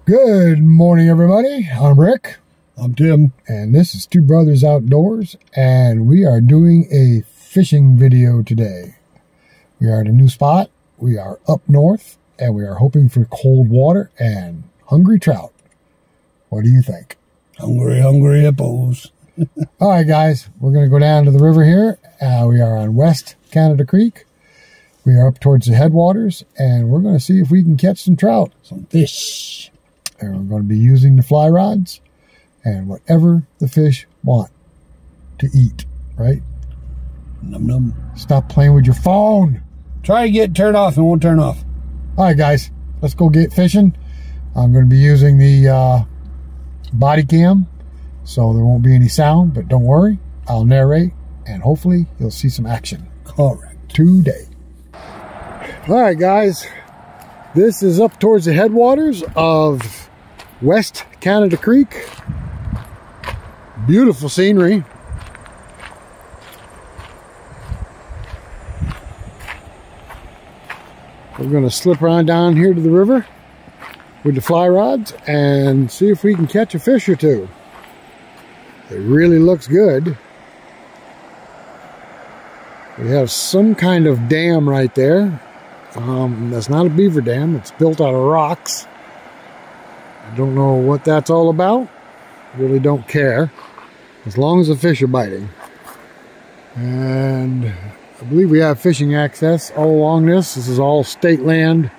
Good morning, everybody. I'm Rick. I'm Tim. And this is Two Brothers Outdoors, and we are doing a fishing video today. We are at a new spot. We are up north, and we are hoping for cold water and hungry trout. What do you think? Hungry hippos. All right, guys. We're going to go down to the river here. We are on West Canada Creek. We are up towards the headwaters, and we're going to see if we can catch some trout. Some fish. And we're going to be using the fly rods and whatever the fish want to eat, right? Num num. Stop playing with your phone. Try to get it turned off and it won't turn off. All right, guys, let's go get fishing. I'm going to be using the body cam, so there won't be any sound, but don't worry. I'll narrate, and hopefully you'll see some action. Correct. Today. All right, guys, this is up towards the headwaters of West Canada Creek. Beautiful scenery. We're going to slip around down here to the river with the fly rods and see if we can catch a fish or two. It really looks good. We have some kind of dam right there. That's not a beaver dam. It's built out of rocks. I don't know what that's all about. Really don't care, as long as the fish are biting. And I believe we have fishing access all along this. This is all state land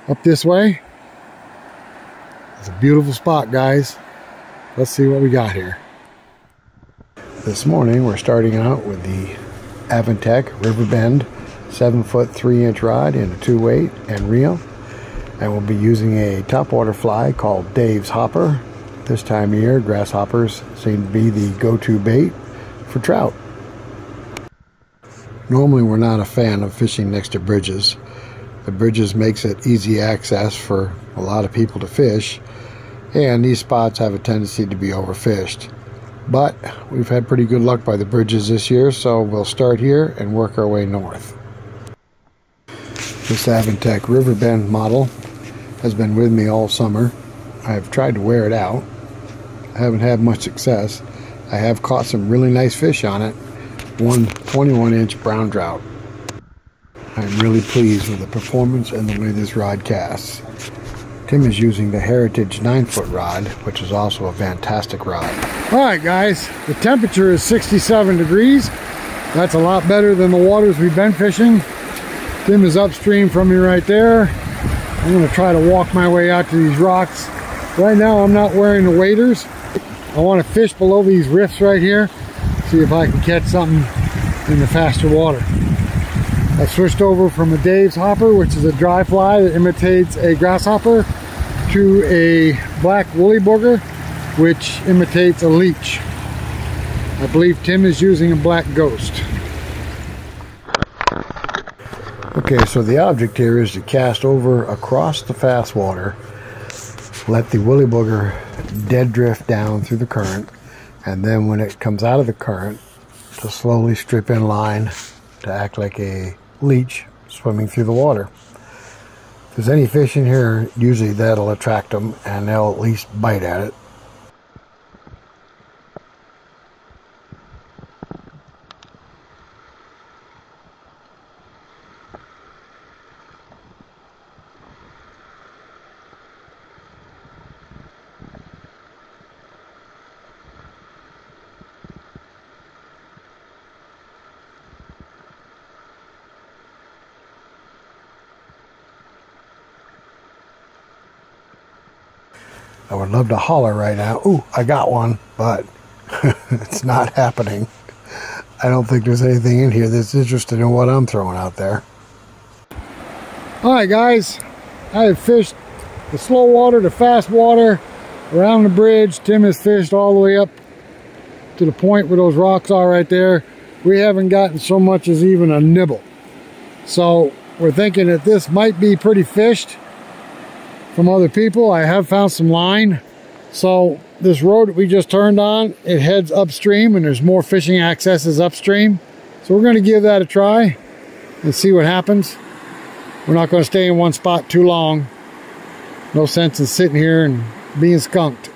up this way. It's a beautiful spot, guys. Let's see what we got here. This morning we're starting out with the Adirondacks Riverbend 7-foot 3-inch rod in a 2-weight and reel, and we'll be using a topwater fly called Dave's Hopper. This time of year, grasshoppers seem to be the go-to bait for trout. Normally we're not a fan of fishing next to bridges. The bridges makes it easy access for a lot of people to fish, and these spots have a tendency to be overfished. But we've had pretty good luck by the bridges this year, so we'll start here and work our way north. This Adirondacks Riverbend model has been with me all summer. I've tried to wear it out. I haven't had much success. I have caught some really nice fish on it. One 21-inch brown trout. I'm really pleased with the performance and the way this rod casts. Tim is using the Heritage 9-foot rod, which is also a fantastic rod. All right, guys, the temperature is 67 degrees. That's a lot better than the waters we've been fishing. Tim is upstream from me right there. I'm going to try to walk my way out to these rocks. Right now I'm not wearing the waders. I want to fish below these rifts right here, see if I can catch something in the faster water. I switched over from a Dave's Hopper, which is a dry fly that imitates a grasshopper, to a black woolly booger, which imitates a leech. I believe Tim is using a black ghost. Okay, so the object here is to cast over across the fast water, let the woolly booger dead drift down through the current, and then when it comes out of the current, to slowly strip in line to act like a leech swimming through the water. If there's any fish in here, usually that'll attract them and they'll at least bite at it. I would love to holler right now, ooh, I got one, but it's not happening. I don't think there's anything in here that's interested in what I'm throwing out there. All right, guys, I have fished the slow water to fast water around the bridge. Tim has fished all the way up to the point where those rocks are right there. We haven't gotten so much as even a nibble. So we're thinking that this might be pretty fished from other people. I have found some line. So this road that we just turned on, it heads upstream and there's more fishing accesses upstream. So we're going to give that a try and see what happens. We're not going to stay in one spot too long. No sense in sitting here and being skunked.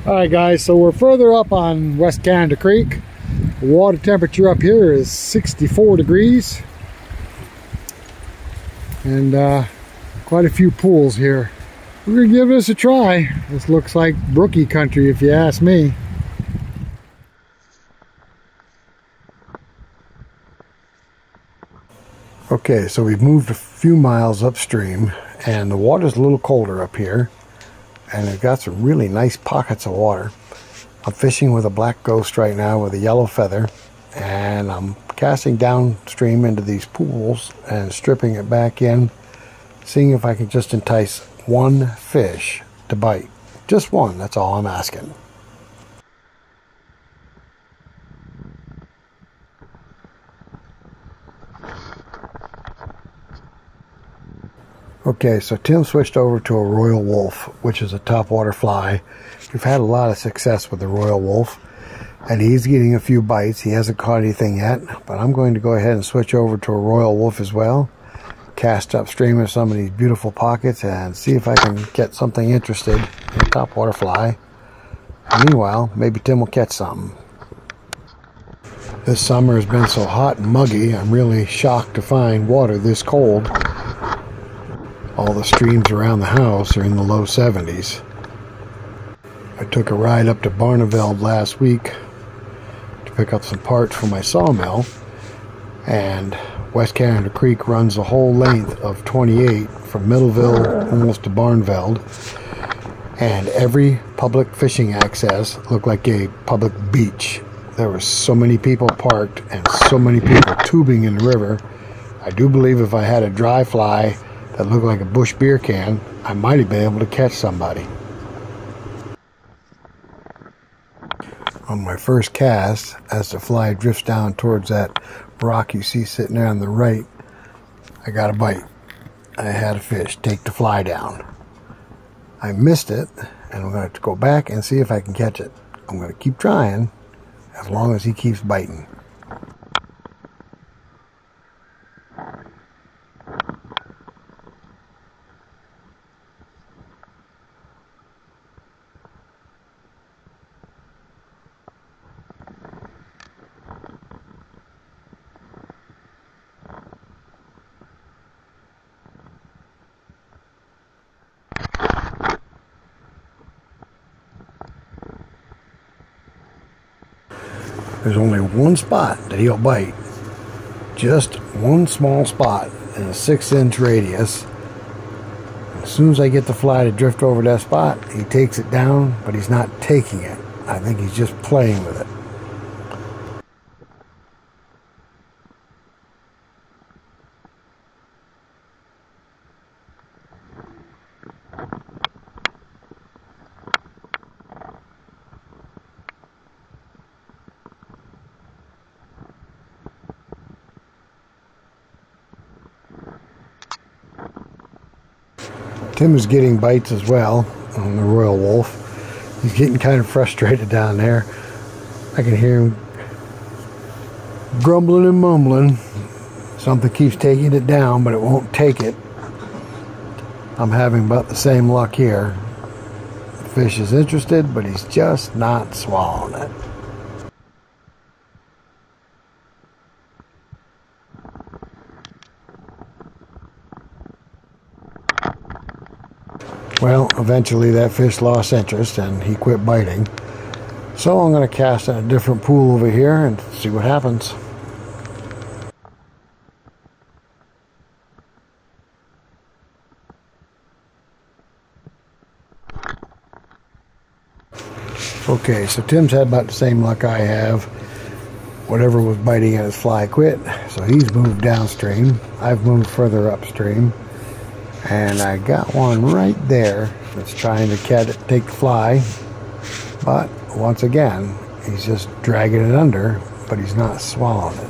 Alright guys, so we're further up on West Canada Creek. The water temperature up here is 64 degrees. And quite a few pools here. We're going to give this a try. This looks like brookie country if you ask me. Okay, so we've moved a few miles upstream and the water's a little colder up here. And we've got some really nice pockets of water. I'm fishing with a black ghost right now with a yellow feather, and I'm casting downstream into these pools and stripping it back in, seeing if I can just entice one fish to bite. Just one, that's all I'm asking. Okay, so Tim switched over to a Royal Wolf, which is a topwater fly. We've had a lot of success with the Royal Wolf, and he's getting a few bites. He hasn't caught anything yet, but I'm going to go ahead and switch over to a Royal Wolf as well. Cast upstream of some of these beautiful pockets and see if I can get something interested in a topwater fly. And meanwhile, maybe Tim will catch something. This summer has been so hot and muggy, I'm really shocked to find water this cold. All the streams around the house are in the low 70s. I took a ride up to Barneveld last week to pick up some parts for my sawmill, and West Canada Creek runs the whole length of 28 from Middleville almost to Barneveld, and every public fishing access looked like a public beach. There were so many people parked and so many people tubing in the river. I do believe if I had a dry fly that looked like a bush beer can, I might have been able to catch somebody. On my first cast, as the fly drifts down towards that rock you see sitting there on the right, I got a bite. I had a fish take the fly down. I missed it, and I'm going to go back and see if I can catch it. I'm going to keep trying as long as he keeps biting. There's only one spot that he'll bite. Just one small spot in a 6-inch radius. As soon as I get the fly to drift over that spot, he takes it down, but he's not taking it. I think he's just playing with it. Tim is getting bites as well on the Royal Wolf. He's getting kind of frustrated down there. I can hear him grumbling and mumbling. Something keeps taking it down, but it won't take it. I'm having about the same luck here. The fish is interested, but he's just not swallowing it. Well, eventually that fish lost interest and he quit biting. So I'm going to cast in a different pool over here and see what happens. Okay, so Tim's had about the same luck I have. Whatever was biting at his fly quit, so he's moved downstream. I've moved further upstream. And I got one right there that's trying to take the fly, but once again, he's just dragging it under, but he's not swallowing it.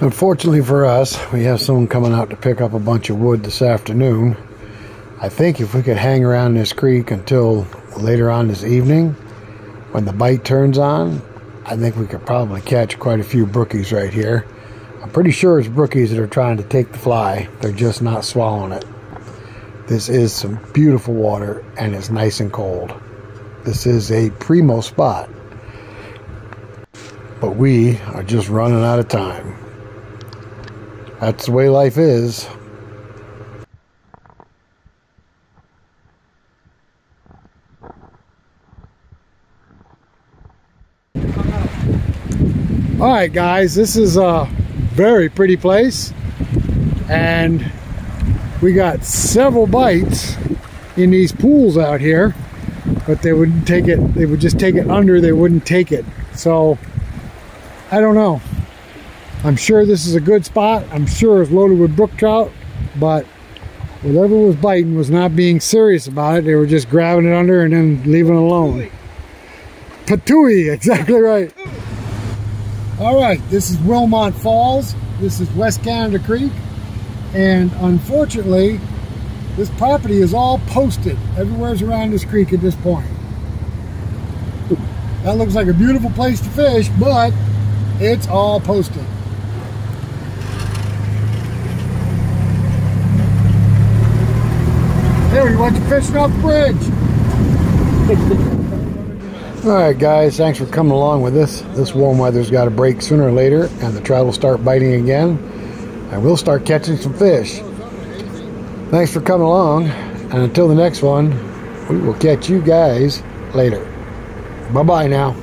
Unfortunately for us, we have someone coming out to pick up a bunch of wood this afternoon. I think if we could hang around this creek until later on this evening, when the bite turns on, I think we could probably catch quite a few brookies right here. I'm pretty sure it's brookies that are trying to take the fly. They're just not swallowing it. This is some beautiful water, and it's nice and cold. This is a primo spot. But we are just running out of time. That's the way life is. Alright guys, this is a very pretty place, and we got several bites in these pools out here, but they wouldn't take it. They would just take it under, they wouldn't take it. So I don't know. I'm sure this is a good spot. I'm sure it's loaded with brook trout, but whatever was biting was not being serious about it. They were just grabbing it under and then leaving it alone. Patooey, exactly right. All right, this is Wilmot Falls. This is West Canada Creek, and unfortunately, this property is all posted. Everywhere's around this creek at this point. That looks like a beautiful place to fish, but it's all posted. There, you want you fishing off the bridge. Alright guys, thanks for coming along with this. This warm weather's got to break sooner or later, and the trout will start biting again, and we'll start catching some fish. Thanks for coming along, and until the next one, we will catch you guys later. Bye-bye now.